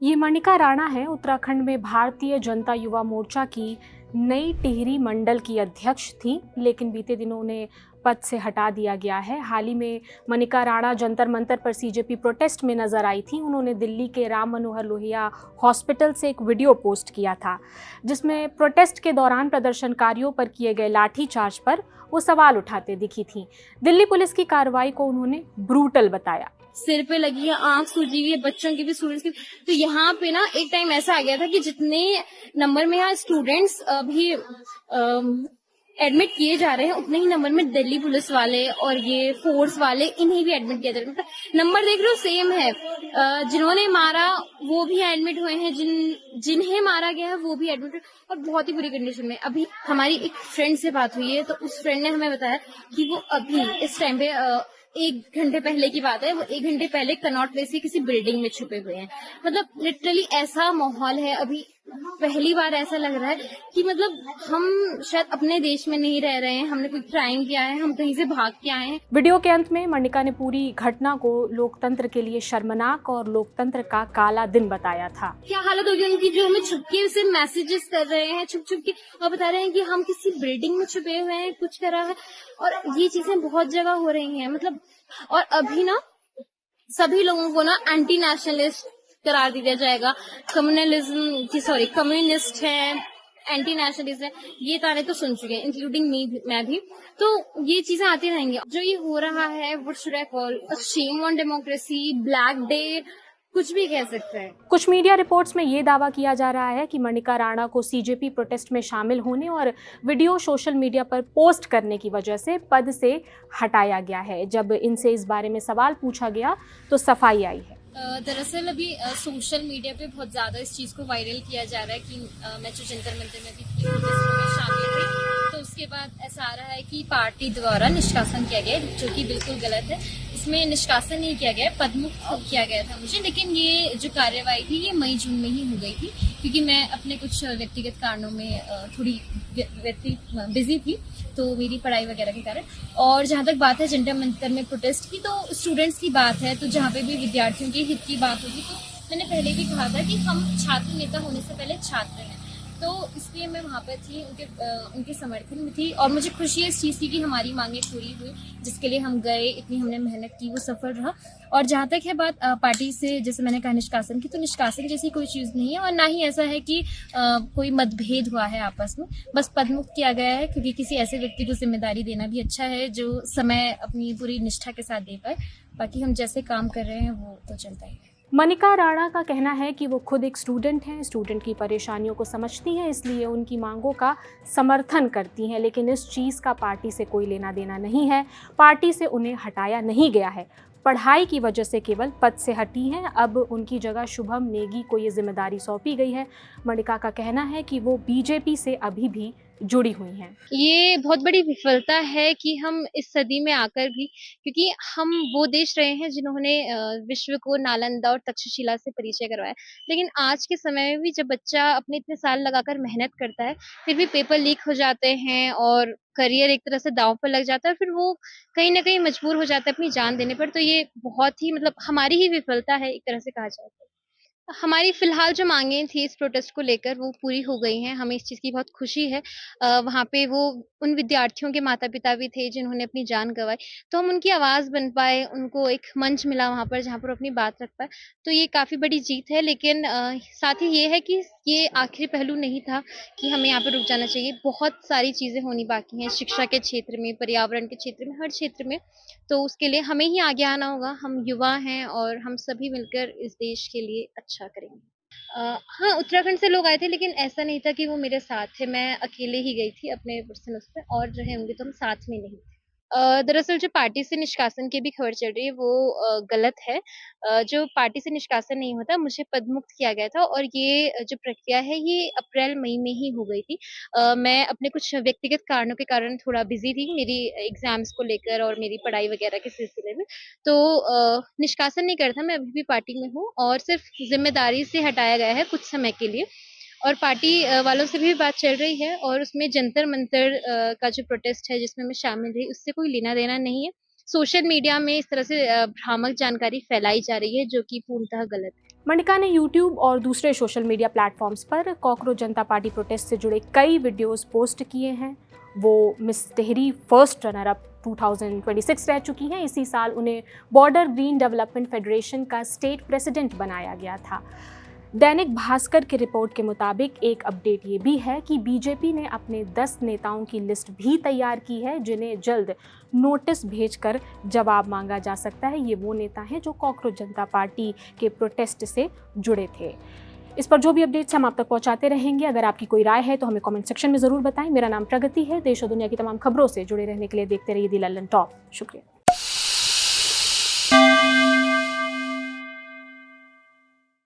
ये मनिका राणा है, उत्तराखंड में भारतीय जनता युवा मोर्चा की नई टिहरी मंडल की अध्यक्ष थी, लेकिन बीते दिनों उन्हें पद से हटा दिया गया है। हाल ही में मनिका राणा जंतर मंतर पर सीजेपी प्रोटेस्ट में नजर आई थी। उन्होंने दिल्ली के राम मनोहर लोहिया हॉस्पिटल से एक वीडियो पोस्ट किया था, जिसमें प्रोटेस्ट के दौरान प्रदर्शनकारियों पर किए गए लाठीचार्ज पर वो सवाल उठाते दिखी थी। दिल्ली पुलिस की कार्रवाई को उन्होंने ब्रूटल बताया। सिर पे लगी है, आंख सूजी हुई है, बच्चों की भी, स्टूडेंट्स की। तो यहाँ पे ना एक टाइम ऐसा आ गया था कि जितने नंबर में यहाँ स्टूडेंट्स अभी एडमिट किए जा रहे हैं, उतने ही नंबर में दिल्ली पुलिस वाले और ये फोर्स वाले इन्हें भी एडमिट किया जा रहा है। मतलब नंबर देख रहे हो, सेम है। जिन्होंने मारा वो भी एडमिट हुए हैं, जिन्हें मारा गया है वो भी एडमिट हुए, और बहुत ही बुरी कंडीशन में। अभी हमारी एक फ्रेंड से बात हुई है, तो उस फ्रेंड ने हमें बताया कि वो अभी इस टाइम पे 1 घंटे पहले की बात है, वो 1 घंटे पहले कनॉट प्लेस की किसी बिल्डिंग में छुपे हुए हैं। मतलब लिटरली ऐसा माहौल है अभी। पहली बार ऐसा लग रहा है कि मतलब हम शायद अपने देश में नहीं रह रहे हैं, हमने कोई क्राइम किया है, हम कहीं से भाग के आए हैं। वीडियो के अंत में मनिका ने पूरी घटना को लोकतंत्र के लिए शर्मनाक और लोकतंत्र का काला दिन बताया था। क्या हालत होगी उनकी, जो हमें छुपके से मैसेजेस कर रहे हैं, छुप छुप के, और बता रहे हैं कि हम किसी बिल्डिंग में छुपे हुए हैं, कुछ करा है। और ये चीजें बहुत जगह हो रही हैं, मतलब। और अभी ना सभी लोगों को ना एंटी नेशनलिस्ट करार दिया जाएगा। कम्युनिस्ट है, एंटी नेशनलिस्ट है, ये ताने तो सुन चुके हैं, इंक्लूडिंग मैं भी। तो ये चीजें आती रहेंगी। जो ये हो रहा है, what should I call, shame on democracy, black day, कुछ भी कह सकते हैं। कुछ मीडिया रिपोर्ट्स में ये दावा किया जा रहा है कि मनिका राणा को सीजेपी प्रोटेस्ट में शामिल होने और वीडियो सोशल मीडिया पर पोस्ट करने की वजह से पद से हटाया गया है। जब इनसे इस बारे में सवाल पूछा गया तो सफाई आई है। दरअसल अभी सोशल मीडिया पे बहुत ज्यादा इस चीज को वायरल किया जा रहा है कि मैं जो जंतर मंतर में भी थी, प्रोटेस्ट में शामिल थी, तो उसके बाद ऐसा आ रहा है कि पार्टी द्वारा निष्कासन किया गया है, जो कि बिल्कुल गलत है। इसमें निष्कासन नहीं किया गया, पदमुक्त किया गया था मुझे। लेकिन ये जो कार्यवाही थी ये मई जून में ही हो गई थी, क्योंकि मैं अपने कुछ व्यक्तिगत कारणों में थोड़ी बिजी थी, तो मेरी पढ़ाई वगैरह के कारण। और जहाँ तक बात है जंतर मंतर में प्रोटेस्ट की, तो स्टूडेंट्स की बात है, तो जहाँ पे भी विद्यार्थियों के हित की बात होगी, तो मैंने पहले भी कहा था कि हम छात्र नेता होने से पहले छात्र हैं, तो इसलिए मैं वहाँ पर थी, उनके समर्थन में थी। और मुझे खुशी है इस चीज़ की कि हमारी मांगे पूरी हुई, जिसके लिए हम गए, इतनी हमने मेहनत की, वो सफल रहा। और जहाँ तक है बात पार्टी से, जैसे मैंने कहा निष्कासन की, तो निष्कासन जैसी कोई चीज़ नहीं है, और ना ही ऐसा है कि कोई मतभेद हुआ है आपस में। बस पदमुक्त किया गया है, क्योंकि किसी ऐसे व्यक्ति को जिम्मेदारी देना भी अच्छा है जो समय अपनी पूरी निष्ठा के साथ दे पाए। बाकी हम जैसे काम कर रहे हैं वो तो चलता ही है। मनिका राणा का कहना है कि वो खुद एक स्टूडेंट हैं, स्टूडेंट की परेशानियों को समझती हैं, इसलिए उनकी मांगों का समर्थन करती हैं, लेकिन इस चीज़ का पार्टी से कोई लेना देना नहीं है। पार्टी से उन्हें हटाया नहीं गया है, पढ़ाई की वजह से केवल पद से हटी हैं। अब उनकी जगह शुभम नेगी को ये जिम्मेदारी सौंपी गई है। मनिका का कहना है कि वो बीजेपी से अभी भी जुड़ी हुई हैं। ये बहुत बड़ी विफलता है कि हम इस सदी में आकर भी, क्योंकि हम वो देश रहे हैं जिन्होंने विश्व को नालंदा और तक्षशिला से परिचय करवाया, लेकिन आज के समय में भी जब बच्चा अपने इतने साल लगाकर मेहनत करता है, फिर भी पेपर लीक हो जाते हैं और करियर एक तरह से दांव पर लग जाता है, फिर वो कहीं ना कहीं मजबूर हो जाता है अपनी जान देने पर। तो ये बहुत ही, मतलब हमारी ही विफलता है एक तरह से कहा जाए तो। हमारी फिलहाल जो मांगे थी इस प्रोटेस्ट को लेकर वो पूरी हो गई हैं, हमें इस चीज़ की बहुत खुशी है। वहाँ पे वो उन विद्यार्थियों के माता-पिता भी थे जिन्होंने अपनी जान गँवाई, तो हम उनकी आवाज़ बन पाए, उनको एक मंच मिला वहाँ पर जहाँ पर वो अपनी बात रख पाए, तो ये काफ़ी बड़ी जीत है। लेकिन साथ ही ये है कि ये आखिरी पहलू नहीं था कि हमें यहाँ पे रुक जाना चाहिए, बहुत सारी चीज़ें होनी बाकी हैं, शिक्षा के क्षेत्र में, पर्यावरण के क्षेत्र में, हर क्षेत्र में। तो उसके लिए हमें ही आगे आना होगा, हम युवा हैं और हम सभी मिलकर इस देश के लिए अच्छा करेंगे। हाँ, उत्तराखंड से लोग आए थे, लेकिन ऐसा नहीं था कि वो मेरे साथ थे, मैं अकेले ही गई थी अपने पर्सनल उस पे, और रहे होंगे तो हम साथ में नहीं थे। दरअसल जो पार्टी से निष्कासन की भी खबर चल रही है वो गलत है। जो पार्टी से निष्कासन नहीं होता, मुझे पदमुक्त किया गया था, और ये जो प्रक्रिया है ये अप्रैल-मई में ही हो गई थी। मैं अपने कुछ व्यक्तिगत कारणों के कारण थोड़ा बिज़ी थी, मेरी एग्ज़ाम्स को लेकर और मेरी पढ़ाई वगैरह के सिलसिले में। तो निष्कासन नहीं करा था, मैं अभी भी पार्टी में हूँ, और सिर्फ़ ज़िम्मेदारी से हटाया गया है कुछ समय के लिए। और पार्टी वालों से भी बात चल रही है, और उसमें जंतर मंतर का जो प्रोटेस्ट है जिसमें मैं शामिल रही, उससे कोई लेना देना नहीं है। सोशल मीडिया में इस तरह से भ्रामक जानकारी फैलाई जा रही है जो कि पूर्णतः गलत है। मनिका ने यूट्यूब और दूसरे सोशल मीडिया प्लेटफॉर्म्स पर कॉकरोच जनता पार्टी प्रोटेस्ट से जुड़े कई वीडियोस पोस्ट किए हैं। वो miss Tehri first runner up 2026 रह चुकी हैं। इसी साल उन्हें बॉर्डर ग्रीन डेवलपमेंट फेडरेशन का स्टेट प्रेसिडेंट बनाया गया था। दैनिक भास्कर की रिपोर्ट के मुताबिक एक अपडेट ये भी है कि बीजेपी ने अपने 10 नेताओं की लिस्ट भी तैयार की है, जिन्हें जल्द नोटिस भेजकर जवाब मांगा जा सकता है। ये वो नेता हैं जो कॉकरोच जनता पार्टी के प्रोटेस्ट से जुड़े थे। इस पर जो भी अपडेट्स हम आप तक पहुंचाते रहेंगे। अगर आपकी कोई राय है तो हमें कमेंट सेक्शन में ज़रूर बताएं। मेरा नाम प्रगति है। देश और दुनिया की तमाम खबरों से जुड़े रहने के लिए देखते रहिए दी लल्लन टॉप। शुक्रिया।